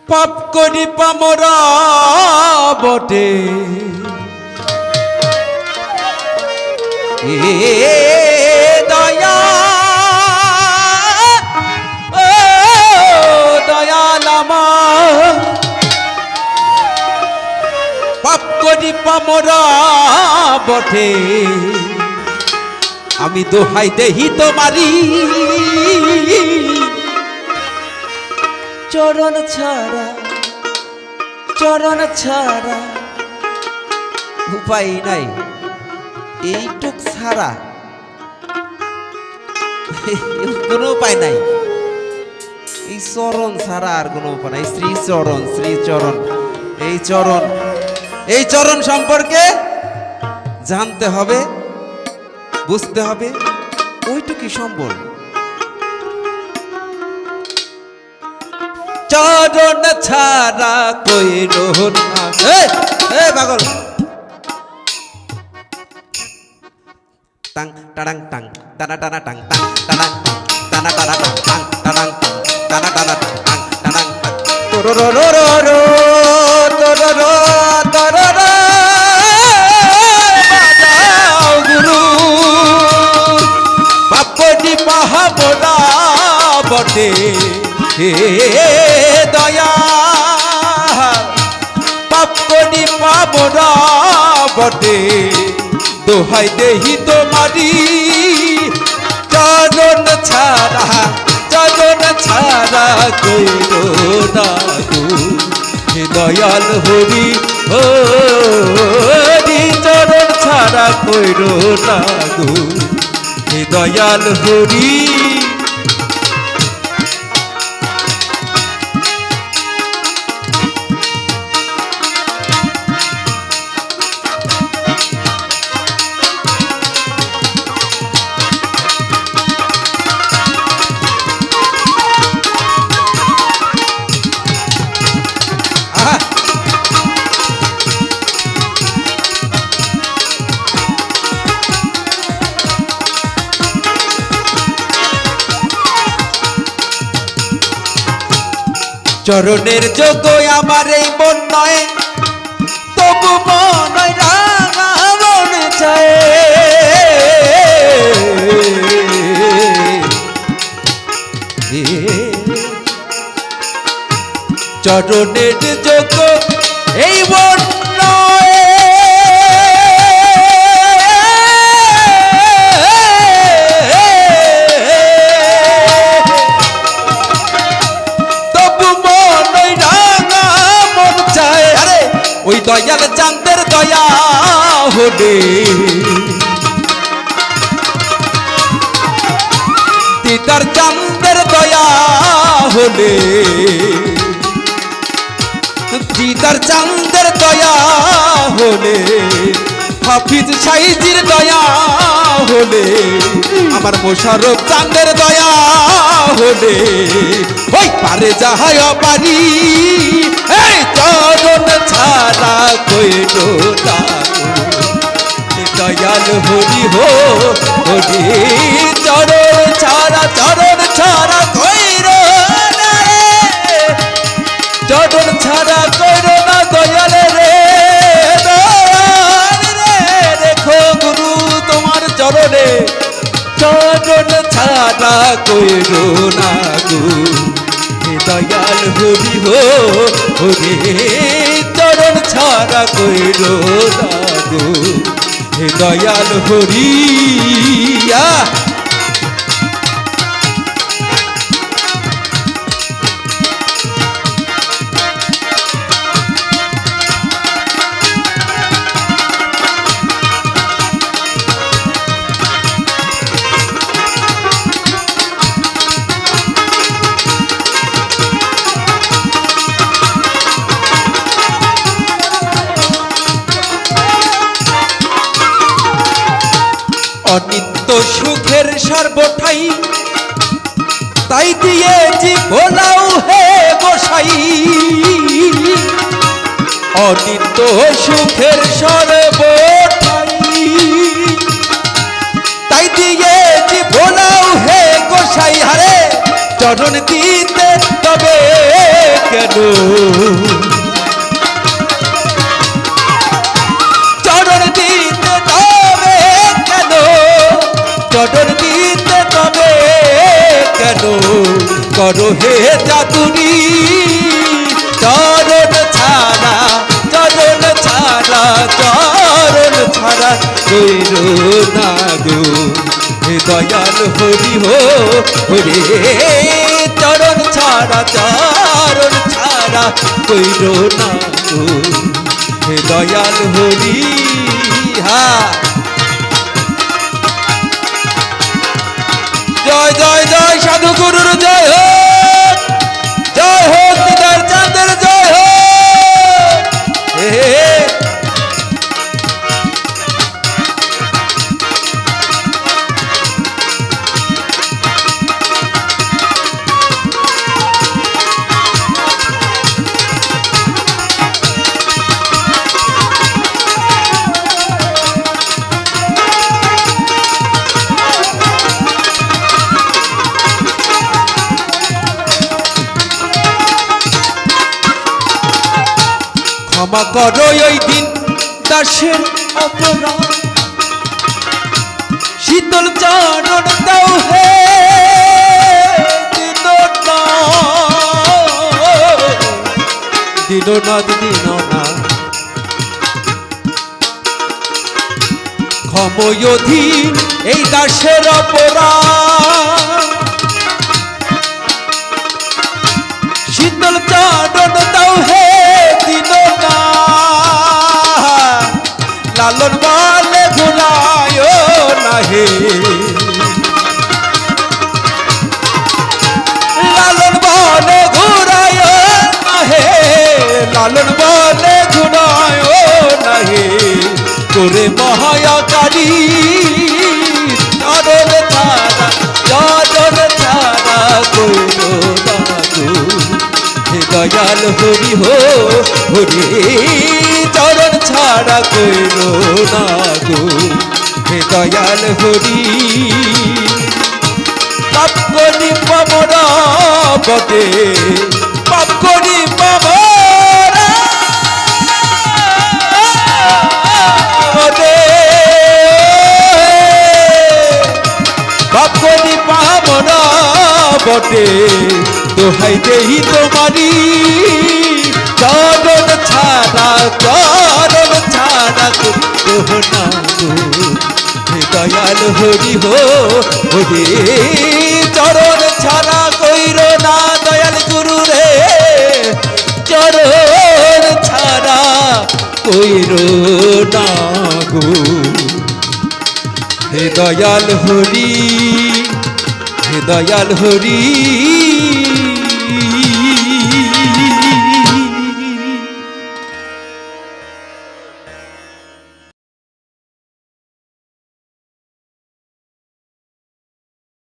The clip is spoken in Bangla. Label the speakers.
Speaker 1: পাপ করি পামরা বটে দয়া ও দয়াল আমার পাপ করি পামরা বটে আমি দোহাই দেহি তোমারি চরণ ছাড়া উপায় নাই এইটুক ছাড়া কোনো উপায় নাই এই চরণ ছাড়া আর কোনো উপায় নাই শ্রীচরণ এই চরণ সম্পর্কে জানতে হবে বুঝতে হবে ওইটুকুই সম্বল চরণ ছাড়া কইরো না পাগল টাং টাড়াং টাং টানা টানা টাং টাং টানাং টানা টানা টাং টাং টানাং টানা টানা tongue tongue টানাং তোরো rho rho rho rho তোরো rho তোরো rho বাজাও গুরু বাপনি পাহাবনা বটে হে দয়া পাপ করি পাবনা বটে দোহাই দেহি তোমারি চরণ ছাড়া কইরো না গো হে দয়াল হরি হরি চরণ ছাড়া কইরো না গো হে দয়াল হরি চরণের যোগ আমার এই মন নয় তবু মন রাঙা মন চায় চরণের যোগ এই মন নয় ওই দয়াল চাঁদের দয়া হলে দিদার চাঁদের দয়া হলে দিদার চাঁদের দয়া হলে হাফিজ সাইজির দয়া হলে আমার মোশাররফ চাঁদের দয়া হলে ওই পারে যাহায় পারি এই চরণ ছাড়া কইরো না দয়াল হরি হরি চরণ ছাড়া কইরো না চরণ ছাড়া কইরো না দয়াল রে দেখো গুরু তোমার চরণে চরণ ছাড়া কইরো না গো দয়াল হরি হরি চরণ ছাড়া কইরো না গো হে দয়াল হরি অনিত্য সুখের সর্বঠাই তাই দিয়েছি ভোলাও হে গোসাই অনিত্য সুখের সর্বঠাই তাই দিয়েছি ভোলাও হে গোসাই হারে চরণ দিতে তবে কেন চরণ দিতে তবে কেন, চরণ দিতে তবে কেন করো হে চাতুরি, চরণ ছাড়া, চরণ ছাড়া, চরণ ছাড়া কইরো না গো হে দয়াল হরি হো হরে, চরণ ছাড়া, চরণ ছাড়া কইরো না গো হে দয়াল হরি। হা জয় জয় জয় সাধু গুরুর জয় হোক, জয় হোক দিদার চাঁদের জয় হোক। ক্ষমা করো ওই দিন দাসের অপরাধ, শীতল চরণ দাও হে দীননাথ, দীননাথ ক্ষময়োধীন এই দাসের অপরাধ, শীতল চরণ দাও হে লালন বলে ঘুরায় না হে, লালন বলে ঘুরায় না হে, লালন বলে ঘুরায় না হে করে মহায়াকারী, চরণ ছাড়া, চরণ ছাড়া কইরো না গো হে দয়াল হরি হো হরি, চরণ ছাড়া কইরো না গো হে দয়াল হরি। পাপ করি পামরা বটে, পাপ করি পামরা বটে, পাপ করি পামরা বটে দোহাই দেহি তোমারি, চরণ ছাড়া, চরণ ছাড়া কইরো না গো হে দয়াল হরি হো হরি, চরণ ছাড়া কইরো না দয়াল গুরু রে, চরণ ছাড়া কইরো না গো হে দয়াল হরি, হে দয়াল হরি।